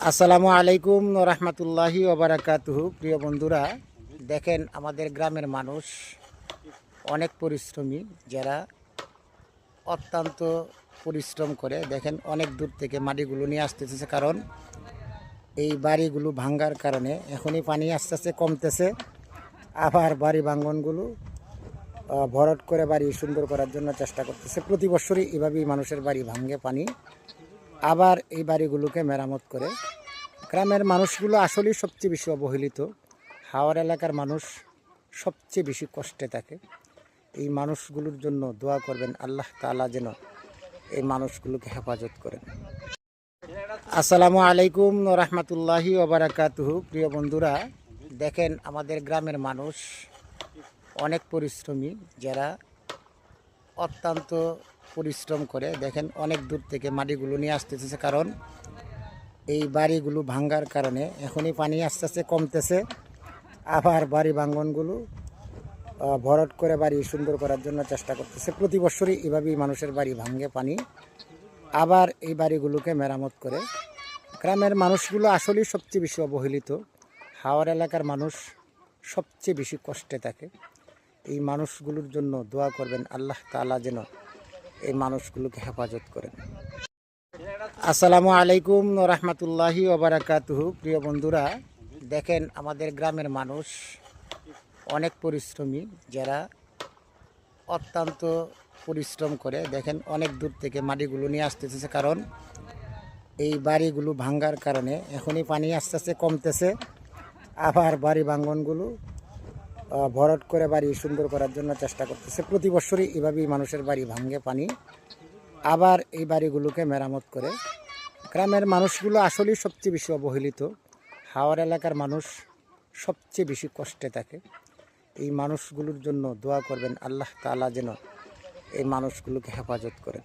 আসসালামু আলাইকুম রহমতুল্লাহি ওবারাকাতুহু। প্রিয় বন্ধুরা, দেখেন আমাদের গ্রামের মানুষ অনেক পরিশ্রমী, যারা অত্যন্ত পরিশ্রম করে। দেখেন অনেক দূর থেকে মাটিগুলো নিয়ে আসতেছে, কারণ এই বাড়িগুলো ভাঙ্গার কারণে এখনই পানি আস্তে আস্তে কমতেছে। আবার বাড়ি ভাঙ্গনগুলো ভরাট করে বাড়ি সুন্দর করার জন্য চেষ্টা করতেছে। প্রতি বছরই এভাবেই মানুষের বাড়ি ভাঙ্গে পানি, আবার এই বাড়িগুলোকে মেরামত করে। গ্রামের মানুষগুলো আসলেই সবচেয়ে বেশি অবহেলিত। হাওর এলাকার মানুষ সবচেয়ে বেশি কষ্টে থাকে। এই মানুষগুলোর জন্য দোয়া করবেন, আল্লাহ তাআলা যেন এই মানুষগুলোকে হেফাজত করেন। আসসালামু আলাইকুম রহমতুল্লাহি ওবারাকাতুহু। প্রিয় বন্ধুরা, দেখেন আমাদের গ্রামের মানুষ অনেক পরিশ্রমী, যারা অত্যন্ত পরিশ্রম করে। দেখেন অনেক দূর থেকে মাটিগুলো নিয়ে আসতেছে, কারণ এই বাড়িগুলো ভাঙ্গার কারণে এখনই পানি আস্তে আস্তে কমতেছে। আবার বাড়ি ভাঙ্গনগুলো ভরাট করে বাড়ি সুন্দর করার জন্য চেষ্টা করতেছে। প্রতি বছরই এভাবেই মানুষের বাড়ি ভাঙ্গে পানি, আবার এই বাড়িগুলোকে মেরামত করে। গ্রামের মানুষগুলো আসলেই সবচেয়ে বেশি অবহেলিত। হাওর এলাকার মানুষ সবচেয়ে বেশি কষ্টে থাকে। এই মানুষগুলোর জন্য দোয়া করবেন, আল্লাহ তাআলা যেন এই মানুষগুলোকে হেফাজত করেন। আসসালামু আলাইকুম রহমতুল্লাহি ওবারাকাতুহু। প্রিয় বন্ধুরা, দেখেন আমাদের গ্রামের মানুষ অনেক পরিশ্রমী, যারা অত্যন্ত পরিশ্রম করে। দেখেন অনেক দূর থেকে মাটিগুলো নিয়ে আসতেছে, কারণ এই বাড়িগুলো ভাঙ্গার কারণে এখনই পানি আস্তে আস্তে কমতেছে। আবার বাড়ি ভাঙ্গনগুলো ভরাট করে বাড়ি সুন্দর করার জন্য চেষ্টা করতেছে। প্রতি বছরই এভাবেই মানুষের বাড়ি ভাঙ্গে পানি, আবার এই বাড়িগুলোকে মেরামত করে। গ্রামের মানুষগুলো আসলেই সবচেয়ে বেশি অবহেলিত। হাওর এলাকার মানুষ সবচেয়ে বেশি কষ্টে থাকে। এই মানুষগুলোর জন্য দোয়া করবেন, আল্লাহ তাআলা যেন এই মানুষগুলোকে হেফাজত করেন।